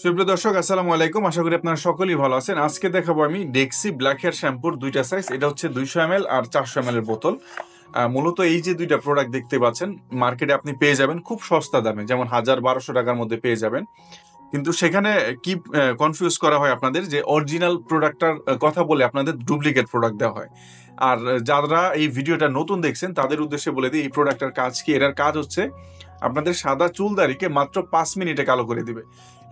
সুপ্রিয় দর্শক, আসসালামু আলাইকুম। আশা করি আপনারা সকলেই ভালো আছেন। আজকে দেখাবো আমি ডেক্সি ব্ল্যাক হেয়ার শ্যাম্পুর দুইটা সাইজ। এটা হচ্ছে 200 ml আর 400 ml এর বোতল। মূলত এই যে দুইটা প্রোডাক্ট দেখতে পাচ্ছেন, মার্কেটে আপনি পেয়ে যাবেন খুব সস্তা দামে, যেমন 1000-1200 টাকার মধ্যে পেয়ে যাবেন। কিন্তু সেখানে কি কনফিউজ করা হয় আপনাদের, যে অরিজিনাল প্রোডাক্টটার কথা বলে আপনাদের ডুপ্লিকেট প্রোডাক্ট দেওয়া হয়। আর যারা এই ভিডিওটা নতুন দেখছেন তাদের উদ্দেশ্যে বলে দিই, এই প্রোডাক্টের কাজ কি। এটার কাজ হচ্ছে আপনাদের সাদা চুলদারিকে মাত্র 5 মিনিটে কালো করে দিবে,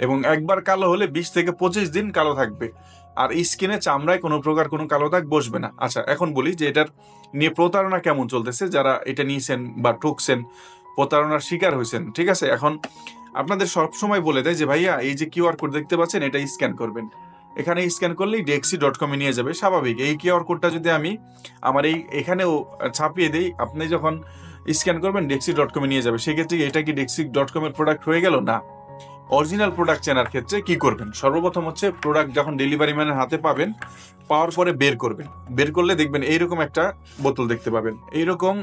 এবং একবার কালো হলে 20 থেকে 25 দিন কালো থাকবে। আর স্কিনে চামড়ায় কোনো প্রকার কোনো কালো দাগ বসবে না। আচ্ছা, এখন বলি যে এটার নিয়ে প্রতারণা কেমন চলতেছে, যারা এটা নিয়েছেন বা ঠকছেন, প্রতারণার শিকার হয়েছেন। ঠিক আছে, এখন আপনাদের সব সময় বলে দেয় যে ভাইয়া এই যে কিউআর কোড দেখতে পাচ্ছেন, এটা স্ক্যান করবেন। এখানে স্ক্যান করলেই ডেক্সি.com-এ নিয়ে যাবে। স্বাভাবিক, এই কিউআর কোডটা যদি আমি আমার এখানেও ছাপিয়ে দিই, আপনি যখন স্ক্যান করবেন ডেক্সি.com-এ নিয়ে যাবে। সেক্ষেত্রে এটা কি ডেক্সি.com-এর প্রোডাক্ট হয়ে গেল? না। অরিজিনাল প্রোডাক্ট চেনার ক্ষেত্রে কি করবেন, সর্বপ্রথম হচ্ছে প্রোডাক্ট যখন ডেলিভারি ম্যানের হাতে পাবেন, পাওয়ার পরে বের করবেন। বের করলে দেখবেন এইরকম একটা বোতল দেখতে পাবেন, এইরকম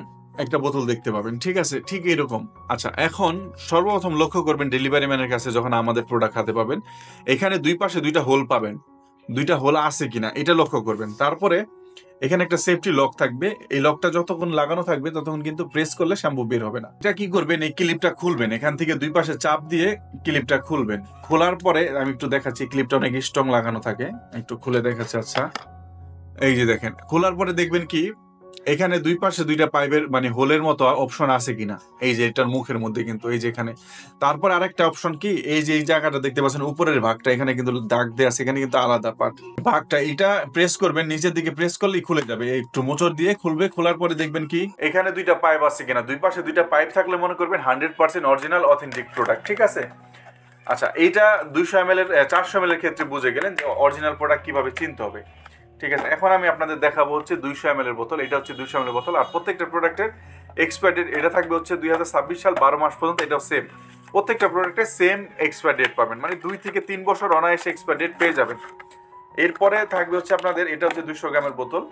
একটা বোতল দেখতে পাবেন। ঠিক আছে, ঠিক এইরকম। আচ্ছা, এখন সর্বপ্রথম লক্ষ্য করবেন ডেলিভারি ম্যানের কাছে যখন আমাদের প্রোডাক্ট হাতে পাবেন, এখানে দুই পাশে দুইটা হোল পাবেন, দুইটা হোল আছে কিনা এটা লক্ষ্য করবেন। তারপরে এখানে একটা সেফটি লক থাকবে। এই লকটা যতক্ষণ লাগানো থাকবে ততক্ষণ কিন্তু প্রেস করলে শ্যাম্পু বের হবে না। এটা কি করবেন, এই ক্লিপটা খুলবেন, এখান থেকে দুই পাশে চাপ দিয়ে ক্লিপটা খুলবেন। খোলার পরে আমি একটু দেখাচ্ছি, ক্লিপটা অনেক স্ট্রং লাগানো থাকে, একটু খুলে দেখাচ্ছি। আচ্ছা, এই যে দেখেন, খোলার পরে দেখবেন কি এখানে দুই পাশে দুইটা পাইপের মানে হোলের মতো অপশন আছে কিনা, এই যে এটার মুখের মধ্যে কিন্তু এই যে এখানে। তারপর আরেকটা অপশন কি, এই যে এই জায়গাটা দেখতে পাচ্ছেন উপরের ভাগটা, এখানে কিন্তু দাগ দেওয়া আছে, এখানে কিন্তু আলাদা পার্ট ভাগটা। এটা প্রেস করবেন, নিচের দিকে প্রেস করলেই খুলে যাবে, একটু মোচড় দিয়ে খুলবে। খোলার পরে দেখবেন কি এখানে দুইটা পাইপ আছে কিনা। দুই পাশে দুইটা পাইপ থাকলে মনে করবেন 100% অরিজিনাল অথেন্টিক প্রোডাক্ট। ঠিক আছে। আচ্ছা, এইটা 200 ml এর 400 ml এর ক্ষেত্রে বুঝে গেলেন যে অরিজিনাল প্রোডাক্ট কিভাবে চিনতে হবে। ঠিক আছে, এখন আমি আপনাদের দেখাবো হচ্ছে 200 ml এর বোতল। এটা হচ্ছে 200 ml এর বোতল। আর প্রত্যেকটা প্রোডাক্টের এক্সপায়ার ডেট এটা থাকবে হচ্ছে 2026 সাল 12 মাস পর্যন্ত। এটাও সেম, প্রত্যেকটা প্রোডাক্টে সেম এক্সপায়ার ডেট পাবেন, মানে 2 থেকে 3 বছর অনায়াসে এক্সপায়ার ডেট পেয়ে যাবেন। এরপরে থাকবে হচ্ছে আপনাদের, এটা হচ্ছে 200 গ্রামের বোতল।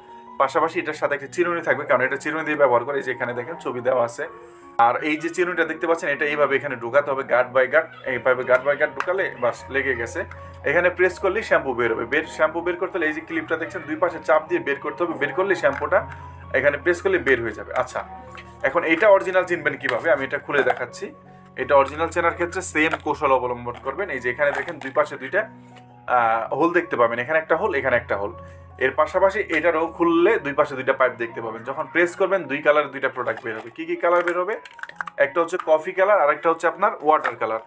পাশাপাশি এটার সাথে একটা চিরুনি থাকবে, কারণ এটা চিরুনি দিয়ে ব্যবহার করে। এই যে এখানে দেখেন ছবি দেওয়া আছে। আর এই যে চিরুনিটা দেখতে পাচ্ছেন, এটা এইভাবে এখানে ঢুকাতে হবে, গার্ড বাই গার্ড। এইভাবে গার্ড বাই গার্ড ঢুকালে বাস লেগে গেছে। এখানে প্রেস করলেই শ্যাম্পু বের হবে। শ্যাম্পু বের করতে হলে এই যে ক্লিপটা দেখছেন, দুই পাশে চাপ দিয়ে বের করতে হবে। বের করলে শ্যাম্পুটা এখানে প্রেস করলে বের হয়ে যাবে। আচ্ছা, এখন এটা অরিজিনাল চিনবেন কিভাবে, আমি এটা খুলে দেখাচ্ছি। এটা অরিজিনাল চেনার ক্ষেত্রে সেম কৌশল অবলম্বন করবেন। এই যে এখানে দেখেন দুই পাশে দুইটা হোল দেখতে পাবেন, এখানে একটা হোল, এখানে একটা হোল। এর পাশাপাশি এটারও খুললে দুই পাশে দুইটা পাইপ দেখতে পাবেন। যখন প্রেস করবেন দুই কালারের দুইটা প্রোডাক্ট বের হবে। কি কি কালার বের হবে? একটা হচ্ছে কফি কালার আর একটা হচ্ছে আপনার ওয়াটার কালার।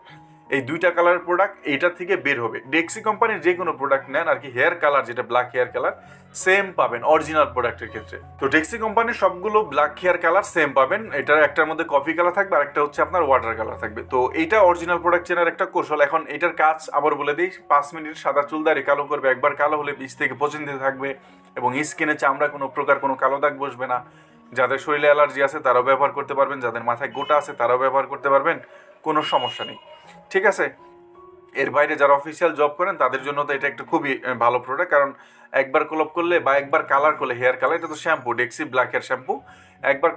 এই দুইটা কালার প্রোডাক্ট এইটা থেকে বের হবে। ডেক্সি কোম্পানির যে কোনো প্রোডাক্ট নেন আর কি, হেয়ার কালার যেটা ব্ল্যাক হেয়ার কালার সেম পাবেন অরিজিনাল প্রোডাক্টের ক্ষেত্রে। তো ডেক্সি কোম্পানির সবগুলো ব্ল্যাক হেয়ার কালার সেম পাবেন। এটার একটার মধ্যে কফি কালার থাকবে আর একটা হচ্ছে আপনার ওয়াটার কালার থাকবে। তো এইটা অরিজিনাল প্রোডাক্ট চেনার একটা কৌশল। এখন এটার কাজ আবার বলে দিই, 5 মিনিট সাদা চুলদারি কালো করবে। একবার কালো হলে 20 থেকে 25 দিন থাকবে, এবং স্কিনে চামড়া কোনো প্রকার কোনো কালো দাগ বসবে না। যাদের শরীরে অ্যালার্জি আছে তারাও ব্যবহার করতে পারবেন, যাদের মাথায় গোটা আছে তারাও ব্যবহার করতে পারবেন, কোনো সমস্যা নেই। ঠিক আছে। এর বাইরে যারা অফিসিয়াল জব করেন তাদের জন্য তো এটা একটা খুবই ভালো প্রোডাক্ট, কারণ একবার কলপ করলে বা একবার কালার করলে, হেয়ার কালার, এটা তো shampoo, Dexe black hair shampoo, একবার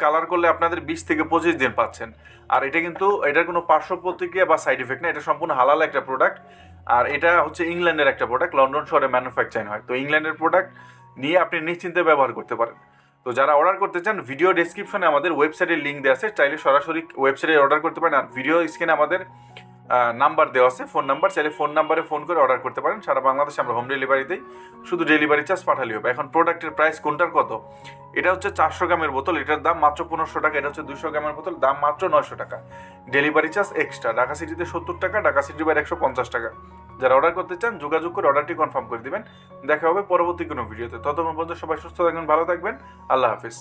কালার করলে আপনাদের 20 থেকে 25 দিন পাচ্ছেন। আর এটা কিন্তু এটার কোনো পার্শ্ব প্রতিক্রিয়া বা সাইড ইফেক্ট না, এটা সম্পূর্ণ হালাল একটা প্রোডাক্ট। আর এটা হচ্ছে ইংল্যান্ডের একটা প্রোডাক্ট, লন্ডন শহরে ম্যানুফ্যাকচারিং হয়। তো ইংল্যান্ডের প্রোডাক্ট নিয়ে আপনি নিশ্চিন্তে ব্যবহার করতে পারেন। তো যারা অর্ডার করতে চান, ভিডিও ডেসক্রিপশনে আমাদের ওয়েবসাইটের লিঙ্ক দেওয়া আছে, চাইলে সরাসরি ওয়েবসাইটে অর্ডার করতে পারেন। আর ভিডিও স্ক্রিনে আমাদের নাম্বার দেওয়া আছে, ফোন নাম্বার, চাইলে ফোন নাম্বারে ফোন করে অর্ডার করতে পারেন। সারা বাংলাদেশে আমরা হোম ডেলিভারি দিই, শুধু ডেলিভারি চার্জ পাঠালেই হবে। এখন প্রোডাক্টের প্রাইস কোনটার কত? এটা হচ্ছে 400 গ্রামের বোতল, এটার দাম মাত্র 1500 টাকা। এটা হচ্ছে 200 গ্রামের বোতল, দাম মাত্র 900 টাকা। ডেলিভারি চার্জ এক্সট্রা, ঢাকা সিটিতে 70 টাকা, ঢাকা সিটির বাইরে 150 টাকা। যারা অর্ডার করতে চান যোগাযোগ করে অর্ডারটি কনফার্ম করে দিবেন। দেখা হবে পরবর্তী কোনো ভিডিওতে। ততক্ষণ পর্যন্ত সবাই সুস্থ থাকবেন, ভালো থাকবেন। আল্লাহ হাফিজ।